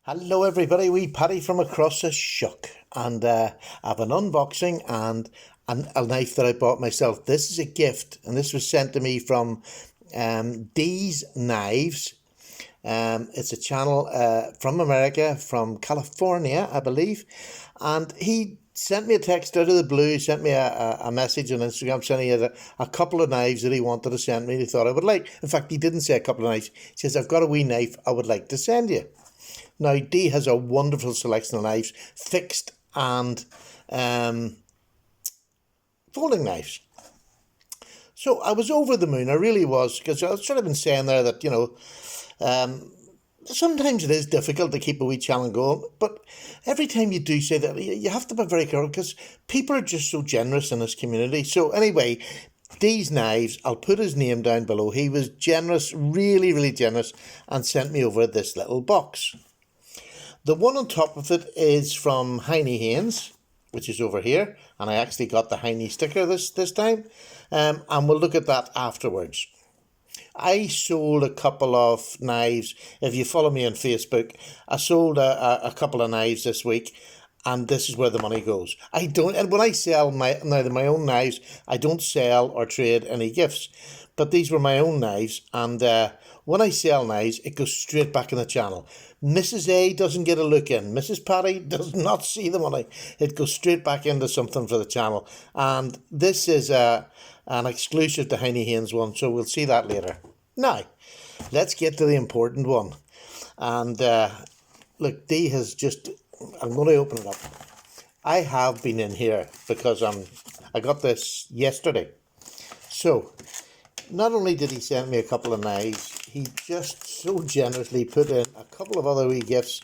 Hello everybody, wee Paddy from across the shuck, and I have an unboxing and a knife that I bought myself. This is a gift, and this was sent to me from Dsknives. It's a channel from America, from California, I believe, and he sent me a text out of the blue. He sent me a message on Instagram saying he had a couple of knives that he wanted to send me. He thought I would like. In fact, he didn't say a couple of knives. He says, I've got a wee knife I would like to send you. Now, D has a wonderful selection of knives, fixed and folding knives. So I was over the moon, I really was, because I was sort of been saying there that, sometimes it is difficult to keep a wee channel going, but every time you do say that, you have to be very careful, because people are just so generous in this community. So anyway, Dsknives, I'll put his name down below. He was generous, really, really generous, and sent me over this little box. The one on top of it is from Hennie Haynes, which is over here, and I actually got the Hennie sticker this time, and we'll look at that afterwards. I sold a couple of knives. If you follow me on Facebook, I sold a couple of knives this week, and this is where the money goes. I don't, and when I sell my own knives, I don't sell or trade any gifts, but these were my own knives, and when I sell knives, it goes straight back in the channel. Mrs. A doesn't get a look in. Mrs. Patty does not see the money. It goes straight back into something for the channel. And this is an exclusive to Hennie Haynes one, so we'll see that later. Now, let's get to the important one. And look, D has just... I'm going to open it up. I have been in here because I got this yesterday. So, not only did he send me a couple of knives, he just so generously put in a couple of other wee gifts.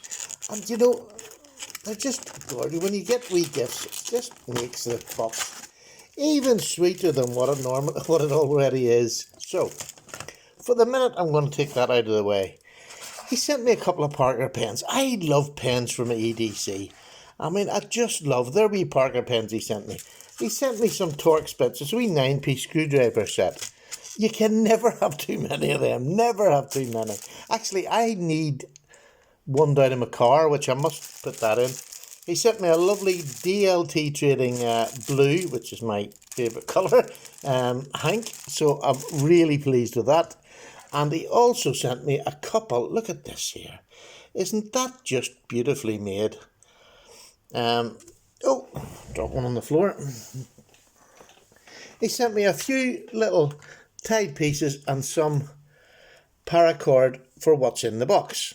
And they're just gorgeous. When you get wee gifts, it just makes the box even sweeter than what it already is. So, for the minute, I'm going to take that out of the way. He sent me a couple of Parker pens. I love pens from EDC. I mean, I just love their wee Parker pens he sent me. He sent me some Torx bits. It's a wee 9-piece screwdriver set. You can never have too many of them. Never have too many. Actually, I need one down in my car, which I must put that in. He sent me a lovely DLT Trading blue, which is my favourite colour, Hank. So I'm really pleased with that. And he also sent me a couple. Look at this here. Isn't that just beautifully made? Oh, drop one on the floor. He sent me a few little tied pieces and some paracord for what's in the box.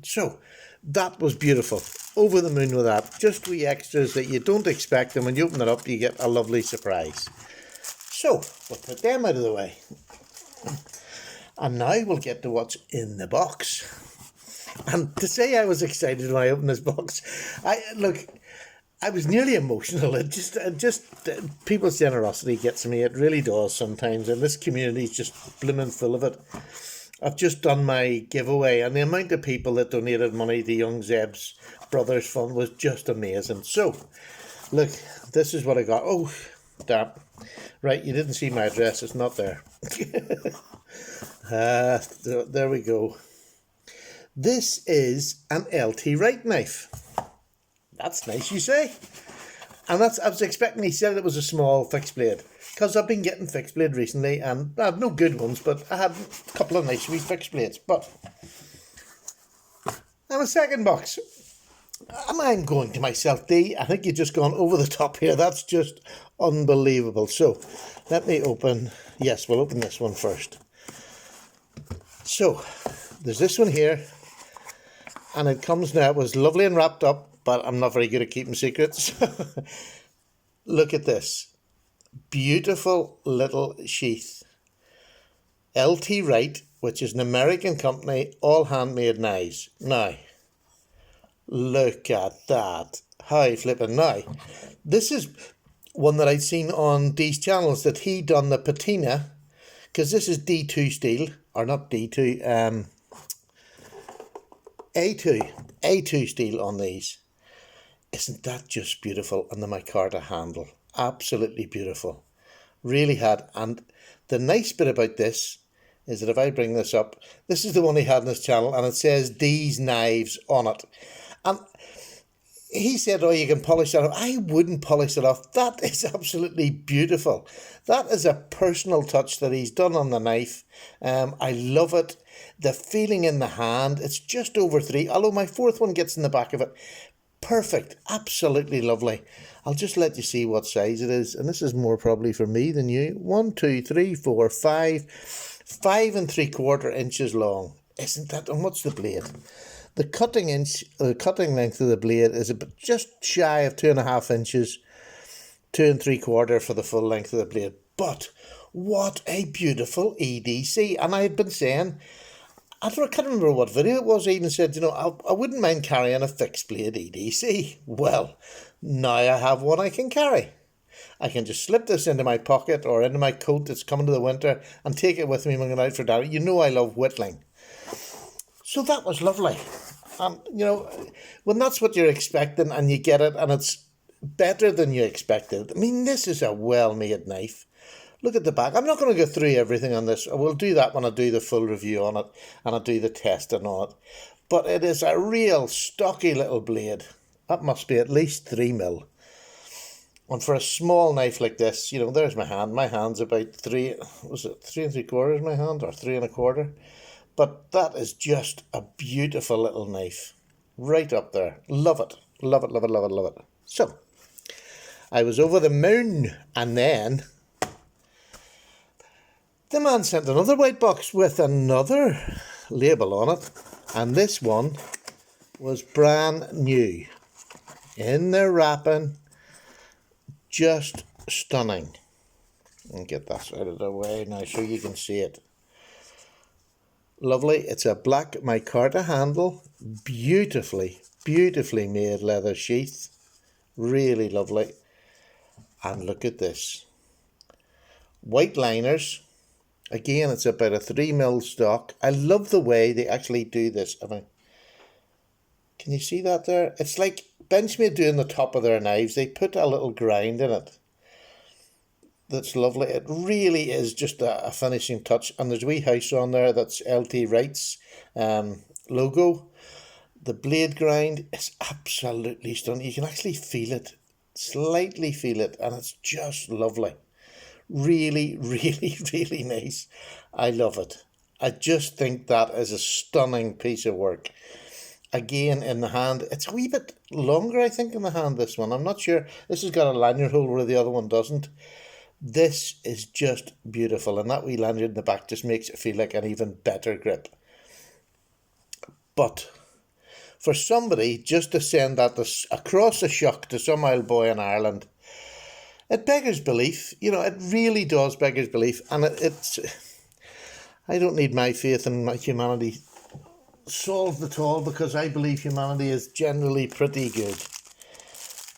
So that was beautiful. Over the moon with that. Just wee extras that you don't expect, and when you open it up you get a lovely surprise. So we'll put them out of the way. And now we'll get to what's in the box. And to say I was excited when I opened this box, I was nearly emotional. It just people's generosity gets me. It really does sometimes. And this community is just blooming full of it. I've just done my giveaway, and the amount of people that donated money to Young Zeb's Brothers Fund was just amazing. So, look, this is what I got. Oh, damn. Right, you didn't see my address. It's not there. There we go. This is an LT Wright knife. That's nice, you say. And I was expecting he said it was a small fixed blade, because I've been getting fixed blade recently, and I have no good ones, but I had a couple of nice wee fixed blades. But and a second box. I'm going to myself, D. I think you've just gone over the top here. That's just unbelievable. So let me open. Yes, we'll open this one first. So there's this one here, and it comes now. It was lovely and wrapped up, but I'm not very good at keeping secrets. Look at this. Beautiful little sheath. LT Wright, which is an American company, all handmade knives. Now, look at that. How flippin' now. This is one that I'd seen on D's channels, that he done the patina, because this is D2 steel, or not D2, A2 steel on these. Isn't that just beautiful? And the micarta handle, absolutely beautiful. Really had. And the nice bit about this is that if I bring this up, this is the one he had on his channel, and it says Dsknives on it. And he said, oh, you can polish that off. I wouldn't polish it off. That is absolutely beautiful. That is a personal touch that he's done on the knife. I love it. The feeling in the hand, it's just over 3, although my 4th one gets in the back of it. Perfect. Absolutely lovely. I'll just let you see what size it is. And this is more probably for me than you. 1, 2, 3, 4, 5. 5 3/4 inches long. Isn't that? And what's the blade? The cutting length of the blade is just shy of 2.5 inches, 2 3/4 for the full length of the blade. But what a beautiful EDC! And I had been saying, I can't remember what video it was, I even said, you know, I wouldn't mind carrying a fixed blade EDC. Well, now I have one I can carry. I can just slip this into my pocket or into my coat that's coming to the winter and take it with me when I'm out for dinner. You know I love whittling. So that was lovely. And, you know, when that's what you're expecting and you get it and it's better than you expected. I mean, this is a well-made knife. Look at the back. I'm not going to go through everything on this. I will do that when I do the full review on it and I do the testing on it. But it is a real stocky little blade. That must be at least 3mm. And for a small knife like this, you know, there's my hand. My hand's about 3 3/3 my hand, or 3 1/4. But that is just a beautiful little knife. Right up there. Love it. Love it, love it, love it, love it. So, I was over the moon, and then the man sent another white box with another label on it. And this one was brand new. In their wrapping. Just stunning. And get that out of the way now so you can see it. Lovely. It's a black micarta handle. Beautifully made leather sheath. Really lovely. And look at this. White liners. Again, it's about a 3mm stock. I love the way they actually do this. Can you see that there? It's like Benchmade doing the top of their knives. They put a little grind in it. That's lovely. It really is just a finishing touch. And there's a wee house on there that's LT Wright's logo. The blade grind is absolutely stunning. You can actually feel it. Slightly feel it. And it's just lovely. Really, really nice. I love it. I just think that is a stunning piece of work. Again, in the hand, it's a wee bit longer, I think, in the hand, this one. I'm not sure. This has got a lanyard hole where the other one doesn't. This is just beautiful. And that wee lanyard in the back just makes it feel like an even better grip. But for somebody just to send that across the shuck to some old boy in Ireland, it beggars belief. You know, it really does beggars belief. And it's... I don't need my faith in my humanity solved at all, because I believe humanity is generally pretty good.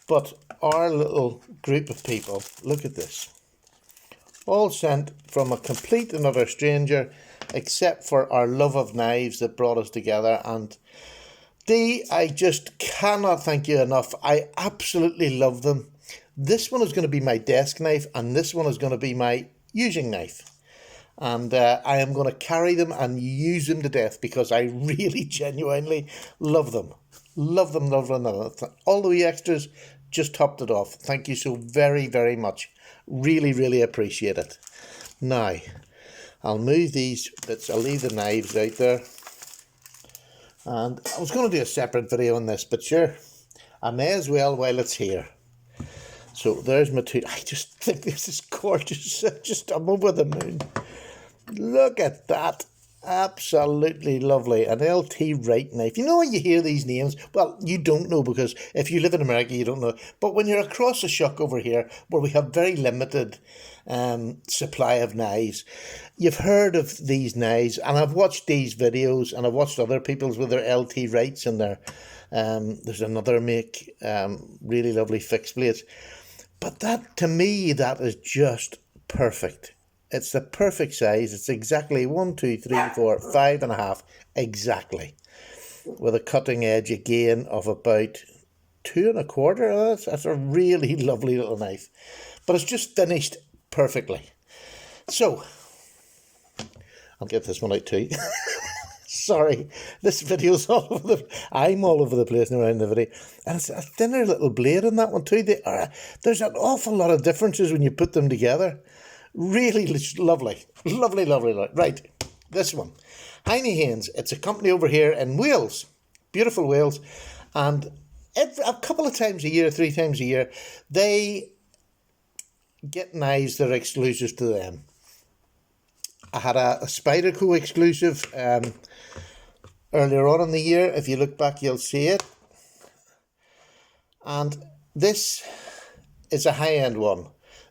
But our little group of people, look at this. All sent from a complete and utter stranger, except for our love of knives that brought us together. And Dee, I just cannot thank you enough. I absolutely love them. This one is going to be my desk knife, and this one is going to be my using knife. And I am going to carry them and use them to death, because I really genuinely love them. Love them, love them, love them. All the wee extras just topped it off. Thank you so very much. Really appreciate it. Now, I'll move these bits. I'll leave the knives out there. And I was going to do a separate video on this, but sure, I may as well while it's here. So there's my two. I just think this is gorgeous. I'm over the moon. Look at that. Absolutely lovely. An LT Wright knife. You know when you hear these names? Well, you don't know, because if you live in America, you don't know. But when you're across the shuck over here, where we have very limited supply of knives, you've heard of these knives. And I've watched these videos, and I've watched other people's with their LT Wrights and their... there's another make, really lovely fixed blades. But that, to me, that is just perfect. It's the perfect size. It's exactly 1, 2, 3, 4, 5.5, exactly. With a cutting edge again of about 2 1/4. That's a really lovely little knife. But it's just finished perfectly. So, I'll get this one out too. Sorry, this video's all over I'm all over the place now around the video. And it's a thinner little blade in that one too. There's an awful lot of differences when you put them together. Really lovely. Lovely, lovely, lovely. Right, this one. Hennie Haynes. It's a company over here in Wales. Beautiful Wales. And a couple of times a year, 3 times a year, they get knives that are exclusive to them. I had a Spyderco exclusive earlier on in the year. If you look back, you'll see it. And this is a high-end one.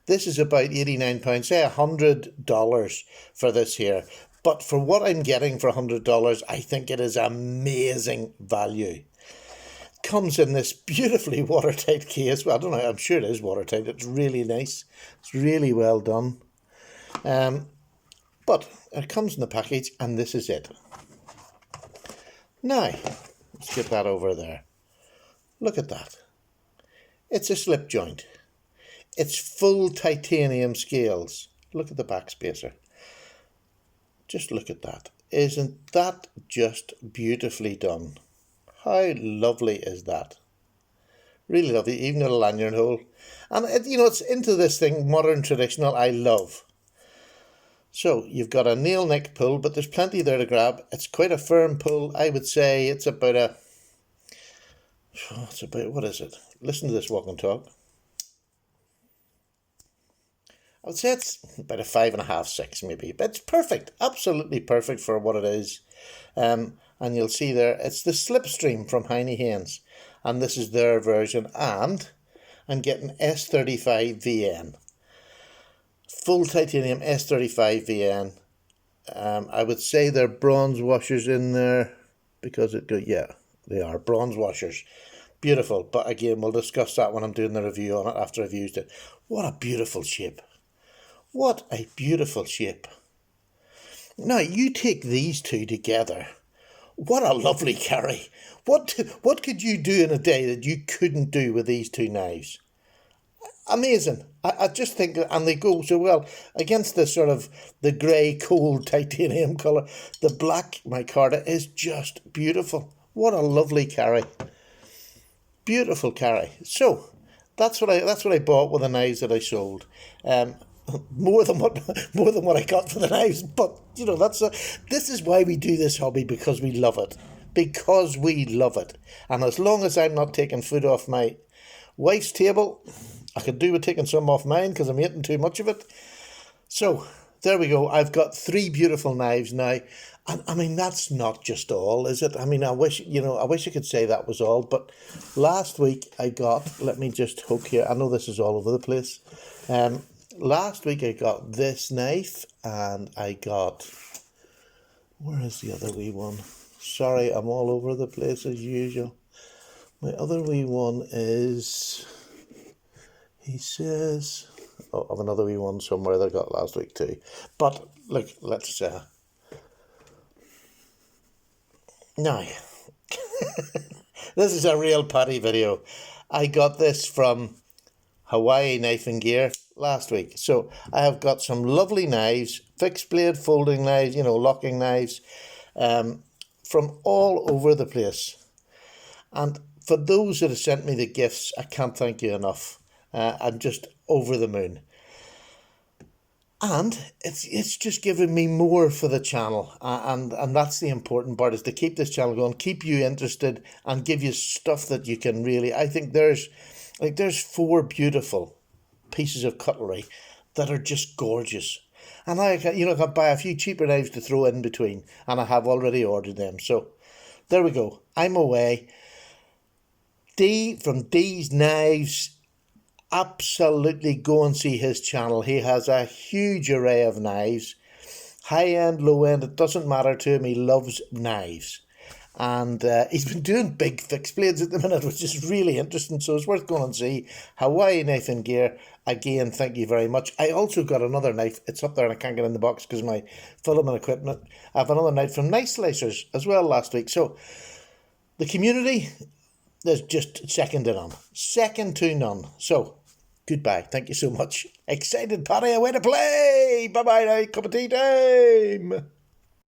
This is about £89, say $100 for this here. But for what I'm getting for $100, I think it is amazing value. Comes in this beautifully watertight case. Well, I don't know, I'm sure it is watertight. It's really nice. It's really well done. But it comes in the package, and this is it. Now, let's get that over there. Look at that. It's a slip joint. It's full titanium scales. Look at the back spacer. Just look at that. Isn't that just beautifully done? How lovely is that? Really lovely, even a lanyard hole. And, it's into this thing, modern, traditional, I love. So, you've got a nail neck pull, but there's plenty there to grab. It's quite a firm pull. I would say it's about what is it? Listen to this walk and talk. I would say it's about a 5.5, 6 maybe. But it's perfect. Absolutely perfect for what it is. And you'll see there, it's the Slipstream from Hennie Haynes. And this is their version. And I'm getting S35 VN. Full titanium S35 VN. I would say they're bronze washers in there because they are bronze washers. Beautiful, but again, we'll discuss that when I'm doing the review on it after I've used it. What a beautiful shape. What a beautiful shape. Now, you take these two together. What a lovely carry. What could you do in a day that you couldn't do with these two knives? Amazing. I just think, and they go so well against the sort of the grey, cold titanium colour. The black micarta is just beautiful. What a lovely carry. Beautiful carry. So that's what I bought with the knives that I sold. More than what I got for the knives, but this is why we do this hobby, because we love it. Because we love it. And as long as I'm not taking food off my wife's table, I could do with taking some off mine because I'm eating too much of it. So there we go. I've got 3 beautiful knives now. And I mean, that's not just all, is it? I mean, I wish I could say that was all. But last week I got, let me just hook here. I know this is all over the place. Last week I got this knife, and I got, where is the other wee one? Sorry, I'm all over the place as usual. My other wee one is, he says, oh, I have another wee one somewhere that I got last week too. But look, let's now, this is a real Paddy video. I got this from Hawaii Knife and Gear last week. So I have got some lovely knives, fixed blade folding knives, locking knives, from all over the place. And for those that have sent me the gifts, I can't thank you enough. I'm just over the moon. And it's just giving me more for the channel. And that's the important part, is to keep this channel going, keep you interested, and give you stuff that you can really, I think there's 4 beautiful pieces of cutlery that are just gorgeous. And I can buy a few cheaper knives to throw in between, and I have already ordered them. So there we go. I'm away. D from Dsknives. Absolutely go and see his channel. He has a huge array of knives. High end, low end, it doesn't matter to him. He loves knives. And he's been doing big fixed blades at the minute, which is really interesting. So it's worth going and see. Hawaii Knife and Gear. Again, thank you very much. I also got another knife. It's up there and I can't get in the box because of my filament equipment. I have another knife from Niceslicers as well last week. So the community, there's just second to none. Second to none. So goodbye. Thank you so much. Excited Paddy, away to play. Bye-bye now. Cup of tea time.